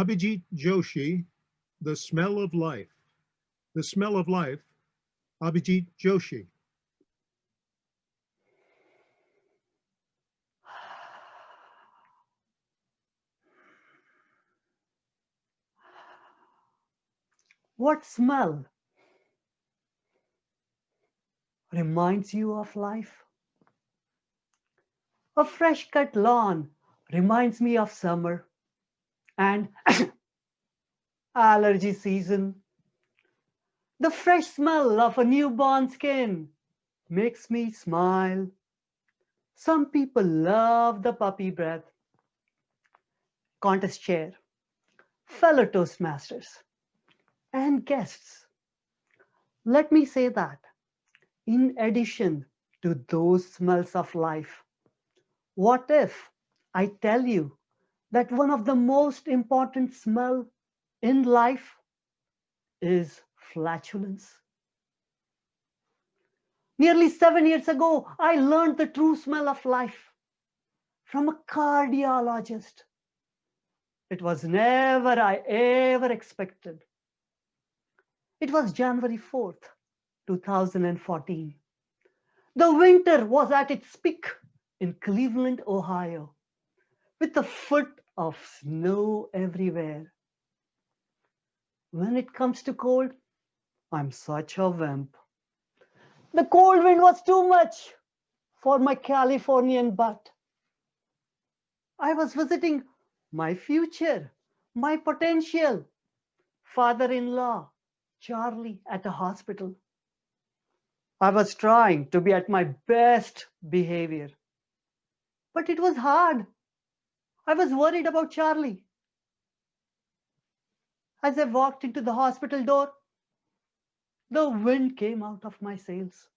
Abhijit Joshi, The Smell of Life. The Smell of Life, Abhijit Joshi. What smell reminds you of life? A fresh cut lawn reminds me of summer and allergy season. The fresh smell of a newborn skin makes me smile. Some people love the puppy breath. Contest chair, fellow Toastmasters, and guests. Let me say that, in addition to those smells of life, what if I tell you that one of the most important smell in life is flatulence? Nearly 7 years ago, I learned the true smell of life from a cardiologist. It was never I ever expected. It was January 4th, 2014. The winter was at its peak in Cleveland, Ohio, with a foot of snow everywhere. When it comes to cold, I'm such a wimp. The cold wind was too much for my Californian butt. I was visiting my future, my potential father-in-law, Charlie, at a hospital. I was trying to be at my best behavior, but it was hard. I was worried about Charlie. As I walked into the hospital door, the wind came out of my sails.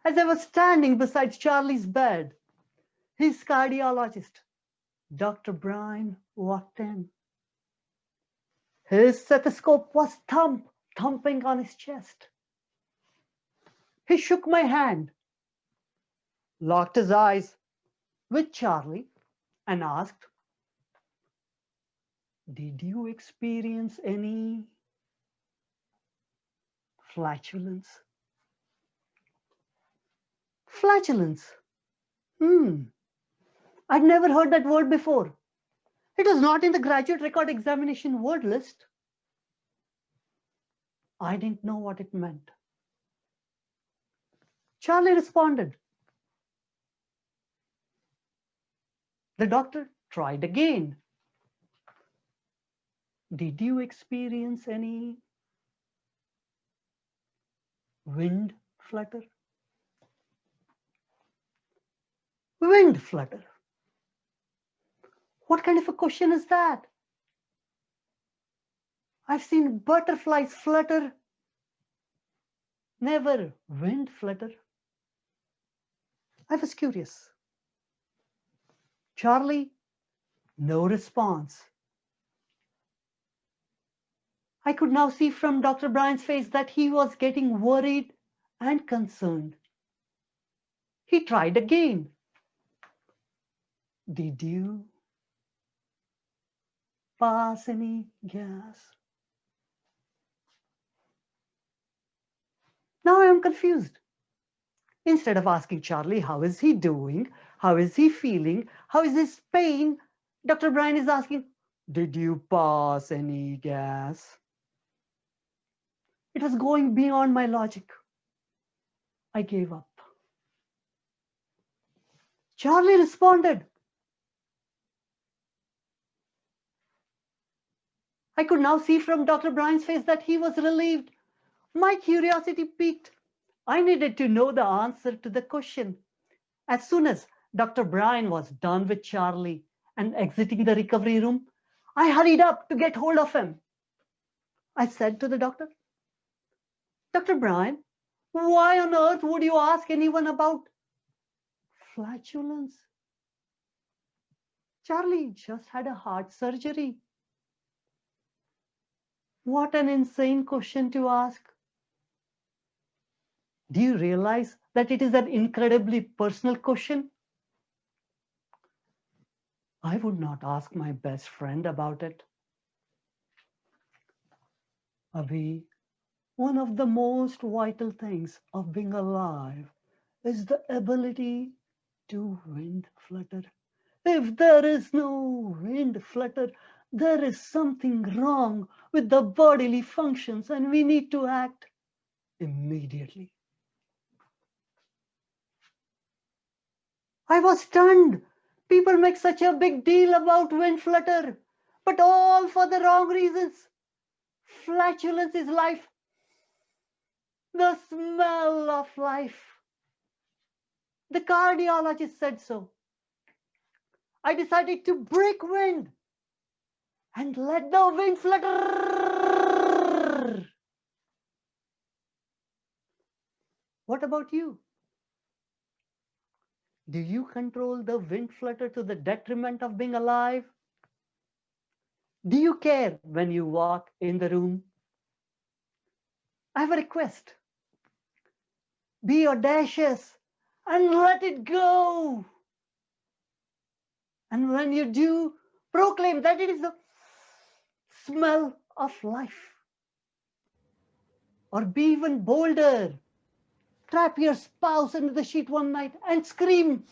As I was standing beside Charlie's bed, his cardiologist, Dr. Brian, walked in. His stethoscope was thumping on his chest. He shook my hand, locked his eyes with Charlie, and asked, "Did you experience any flatulence?" Flatulence. Hmm. I'd never heard that word before. It was not in the graduate record examination word list. I didn't know what it meant. Charlie responded. The doctor tried again. "Did you experience any wind flutter?" Wind flutter. What kind of a question is that? I've seen butterflies flutter, never wind flutter. I was curious. Charlie, no response. I could now see from Dr. Bryan's face that he was getting worried and concerned. He tried again. "Did you pass any gas?" Now I am confused. Instead of asking Charlie, how is he doing? How is he feeling? How is his pain? Dr. Bryan is asking, "Did you pass any gas?" It was going beyond my logic. I gave up. Charlie responded. I could now see from Dr. Bryan's face that he was relieved. My curiosity piqued. I needed to know the answer to the question. As soon as Dr. Bryan was done with Charlie and exiting the recovery room, I hurried up to get hold of him. I said to the doctor, "Dr. Bryan, why on earth would you ask anyone about flatulence? Charlie just had a heart surgery." What an insane question to ask. Do you realize that it is an incredibly personal question? I would not ask my best friend about it. Abhi, one of the most vital things of being alive is the ability to wind flutter. If there is no wind flutter, there is something wrong with the bodily functions and we need to act immediately. I was stunned. People make such a big deal about wind flutter, but all for the wrong reasons. Flatulence is life. The smell of life. The cardiologist said so. I decided to break wind and let the wind flutter. What about you? Do you control the wind flutter to the detriment of being alive? Do you care when you walk in the room? I have a request. Be audacious and let it go. And when you do, proclaim that it is the smell of life. Or be even bolder. Trap your spouse under the sheet one night and scream,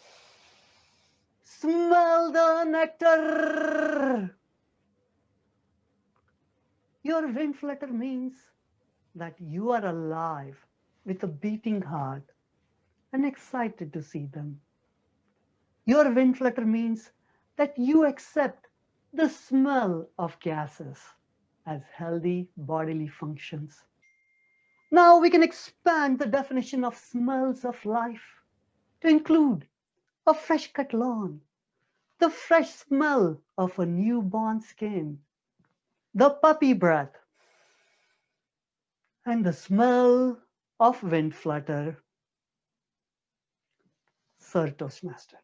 smell the nectar. Your wind flutter means that you are alive with a beating heart and excited to see them. Your wind flutter means that you accept the smell of gases as healthy bodily functions. Now we can expand the definition of smells of life to include a fresh cut lawn, the fresh smell of a newborn skin, the puppy breath, and the smell of wind flutter. Sir Toastmaster.